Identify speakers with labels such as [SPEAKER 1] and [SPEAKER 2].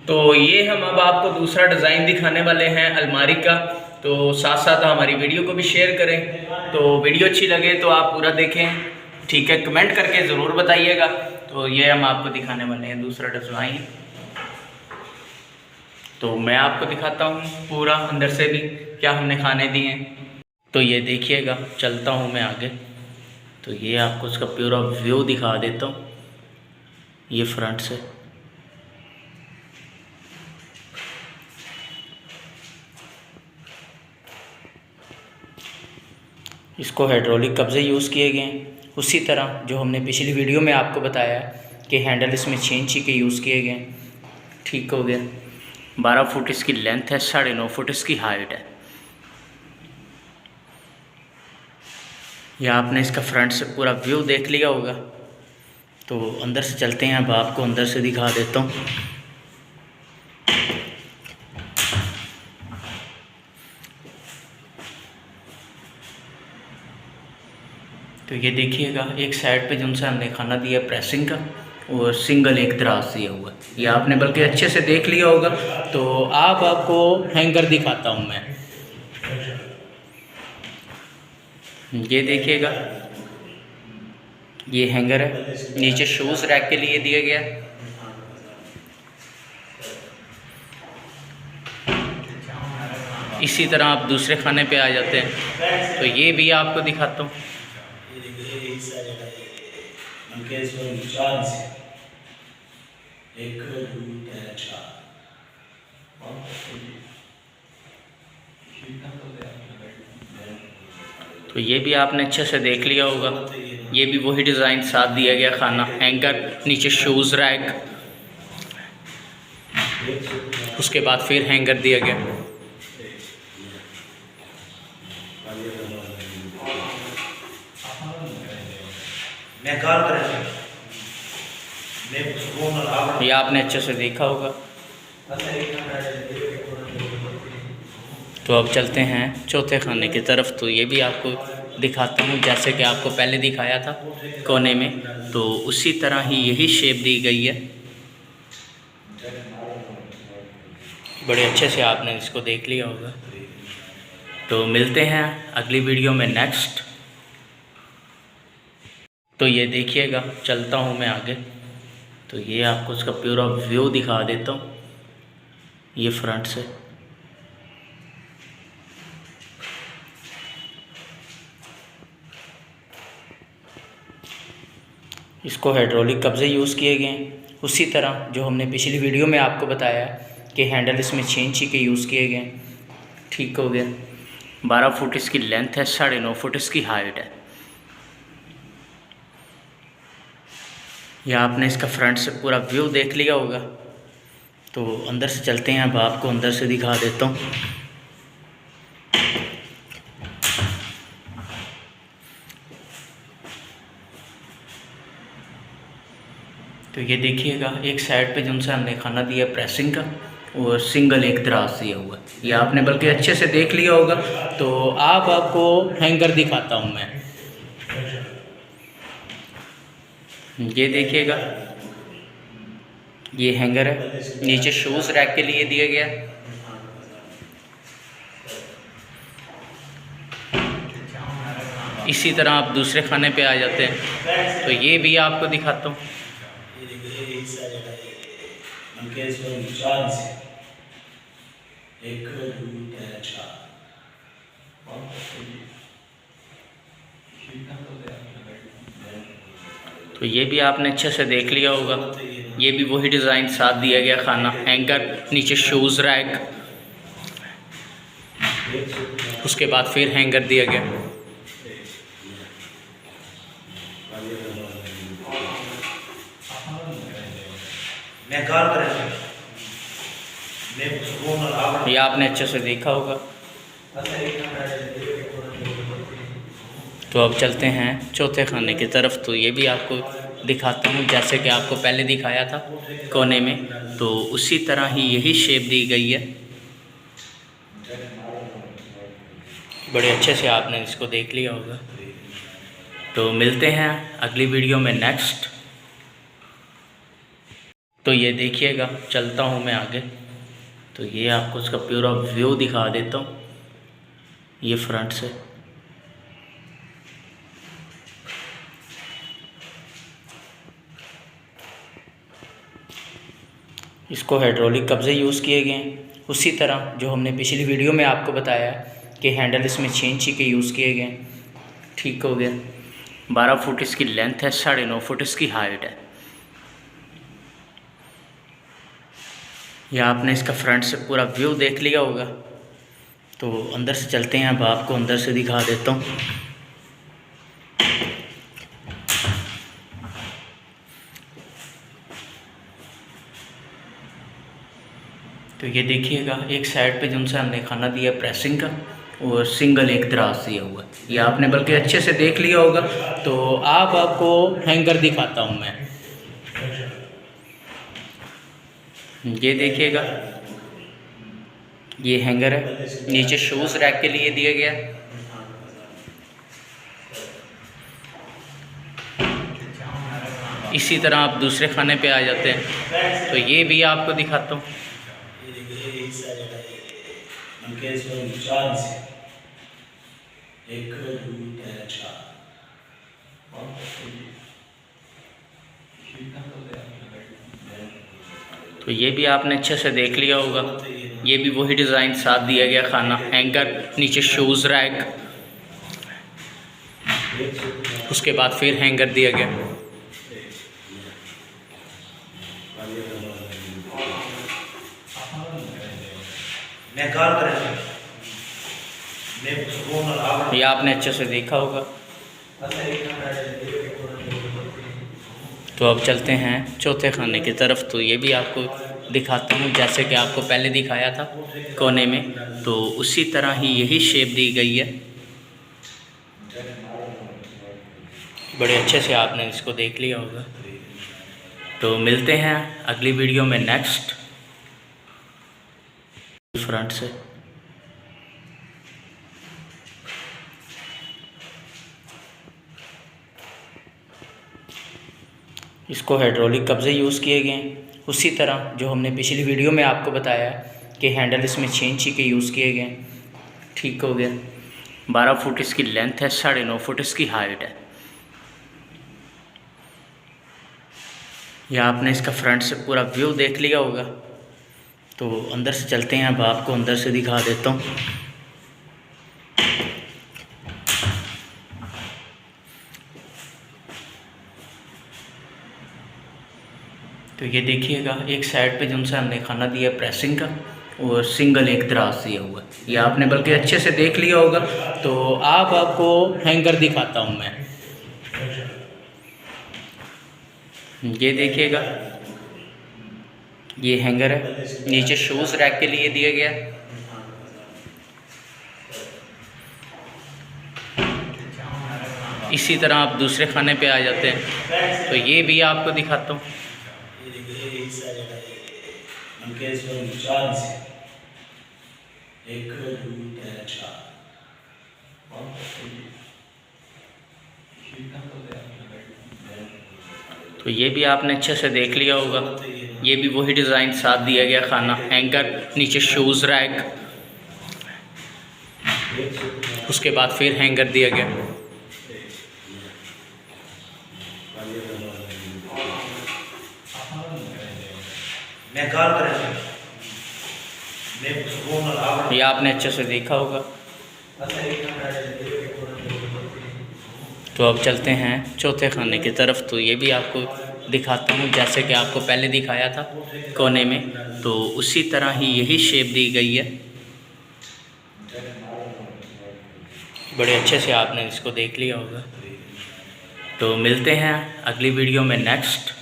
[SPEAKER 1] तो ये हम अब आपको दूसरा डिज़ाइन दिखाने वाले हैं अलमारी का। तो साथ साथ हमारी वीडियो को भी शेयर करें। तो वीडियो अच्छी लगे तो आप पूरा देखें, ठीक है, कमेंट करके ज़रूर बताइएगा। तो ये हम आपको दिखाने वाले हैं दूसरा डिज़ाइन। तो मैं आपको दिखाता हूँ पूरा अंदर से भी क्या हमने खाने दिए हैं। तो ये देखिएगा, चलता हूँ मैं आगे। तो ये आपको उसका पूरा व्यू दिखा देता हूँ, ये फ्रंट से। इसको हाइड्रोलिक कब्जे यूज़ किए गए हैं, उसी तरह जो हमने पिछली वीडियो में आपको बताया कि हैंडल इसमें 6 इंची के यूज़ किए गए हैं। ठीक हो गया। 12 फुट इसकी लेंथ है, 9.5 फुट इसकी हाइट है। या आपने इसका फ्रंट से पूरा व्यू देख लिया होगा। तो अंदर से चलते हैं, अब आपको अंदर से दिखा देता हूँ। तो ये देखिएगा, एक साइड पे जो सा हमने खाना दिया प्रेसिंग का, और सिंगल एक दराज दिया हुआ। ये आपने बल्कि अच्छे से देख लिया होगा। तो आपको हैंगर दिखाता हूँ मैं। ये देखिएगा, ये हैंगर है, नीचे शूज़ रैक के लिए दिया गया। इसी तरह आप दूसरे खाने पे आ जाते हैं, तो ये भी आपको दिखाता हूँ। तो ये भी आपने अच्छे से देख लिया होगा। ये भी वही डिज़ाइन, साथ दिया गया खाना, हैंगर, नीचे शूज़ रैक, उसके बाद फिर हैंगर दिया गया। ये आपने अच्छे से देखा होगा। तो अब चलते हैं चौथे खाने की तरफ। तो ये भी आपको दिखाता हूँ, जैसे कि आपको पहले दिखाया था कोने में, तो उसी तरह ही यही शेप दी गई है। बड़े अच्छे से आपने इसको देख लिया होगा। तो मिलते हैं अगली वीडियो में नेक्स्ट। तो ये देखिएगा, चलता हूँ मैं आगे। तो ये आपको उसका पूरा व्यू दिखा देता हूँ, ये फ्रंट से। इसको हाइड्रोलिक कब्जे यूज़ किए गए हैं, उसी तरह जो हमने पिछली वीडियो में आपको बताया कि हैंडल इसमें 6 इंची के यूज़ किए गए हैं। ठीक हो गया। 12 फुट इसकी लेंथ है, 9.5 फुट इसकी हाइट है। या आपने इसका फ्रंट से पूरा व्यू देख लिया होगा। तो अंदर से चलते हैं, अब आपको अंदर से दिखा देता हूँ। तो ये देखिएगा, एक साइड पे जो सा हमने खाना दिया प्रेसिंग का, और सिंगल एक दराज दिया हुआ। ये आपने बल्कि अच्छे से देख लिया होगा। तो आपको हैंगर दिखाता हूँ मैं। ये देखिएगा, ये हैंगर है, नीचे शूज़ रैक के लिए दिया गया। इसी तरह आप दूसरे खाने पे आ जाते हैं, तो ये भी आपको दिखाता हूँ। तो ये भी आपने अच्छे से देख लिया होगा। ये भी वही डिज़ाइन, साथ दिया गया खाना, हैंगर, नीचे शूज़ रैक, उसके बाद फिर हैंगर दिया गया। ये आपने अच्छे से देखा होगा। तो अब चलते हैं चौथे खाने की तरफ। तो ये भी आपको दिखाता हूँ, जैसे कि आपको पहले दिखाया था कोने में, तो उसी तरह ही यही शेप दी गई है। बड़े अच्छे से आपने इसको देख लिया होगा। तो मिलते हैं अगली वीडियो में नेक्स्ट। तो ये देखिएगा, चलता हूँ मैं आगे। तो ये आपको उसका पूरा व्यू दिखा देता हूँ, ये फ्रंट से। इसको हाइड्रोलिक कब्जे यूज़ किए गए हैं, उसी तरह जो हमने पिछली वीडियो में आपको बताया कि हैंडल इसमें 6 इंची के यूज़ किए गए हैं। ठीक हो गया। 12 फुट इसकी लेंथ है, 9.5 फुट इसकी हाइट है। या आपने इसका फ्रंट से पूरा व्यू देख लिया होगा। तो अंदर से चलते हैं, अब आपको अंदर से दिखा देता हूँ। तो ये देखिएगा, एक साइड पे जिनसे हमने खाना दिया प्रेसिंग का, और सिंगल एक दराज दिया हुआ है। ये आपने बल्कि अच्छे से देख लिया होगा। तो आपको हैंगर दिखाता हूँ मैं। ये देखिएगा, ये हैंगर है, नीचे शूज़ रैक के लिए दिया गया। इसी तरह आप दूसरे खाने पे आ जाते हैं, तो ये भी आपको दिखाता हूँ। तो ये भी आपने अच्छे से देख लिया होगा। ये भी वही डिज़ाइन, साथ दिया गया खाना, हैंगर, नीचे शूज़ रैक, उसके बाद फिर हैंगर दिया गया। ये आपने अच्छे से देखा होगा। तो अब चलते हैं चौथे खाने की तरफ। तो ये भी आपको दिखाता हूँ, जैसे कि आपको पहले दिखाया था कोने में, तो उसी तरह ही यही शेप दी गई है। बड़े अच्छे से आपने इसको देख लिया होगा। तो मिलते हैं अगली वीडियो में नेक्स्ट। फ्रंट से इसको हाइड्रोलिक कब्जे यूज़ किए गए हैं, उसी तरह जो हमने पिछली वीडियो में आपको बताया कि हैंडल इसमें 6 इंची के यूज़ किए गए हैं। ठीक हो गया। 12 फुट इसकी लेंथ है, 9.5 फुट इसकी हाइट है। या आपने इसका फ्रंट से पूरा व्यू देख लिया होगा। तो अंदर से चलते हैं, अब आपको अंदर से दिखा देता हूँ। तो ये देखिएगा, एक साइड पे जिनसे हमने खाना दिया प्रेसिंग का, और सिंगल एक दराज दिया हुआ है। ये आपने बल्कि अच्छे से देख लिया होगा। तो आपको हैंगर दिखाता हूँ मैं। ये देखिएगा, ये हैंगर है, नीचे शूज़ रैक के लिए दिया गया। इसी तरह आप दूसरे खाने पे आ जाते हैं, तो ये भी आपको दिखाता हूँ। तो ये भी आपने अच्छे से देख लिया होगा। ये भी वही डिज़ाइन, साथ दिया गया खाना, हैंगर, नीचे शूज़ रैक, उसके बाद फिर हैंगर दिया गया। ये आपने अच्छे से देखा होगा। तो अब चलते हैं चौथे खाने की तरफ। तो ये भी आपको दिखाता हूँ, जैसे कि आपको पहले दिखाया था कोने में, तो उसी तरह ही यही शेप दी गई है। बड़े अच्छे से आपने इसको देख लिया होगा। तो मिलते हैं अगली वीडियो में नेक्स्ट।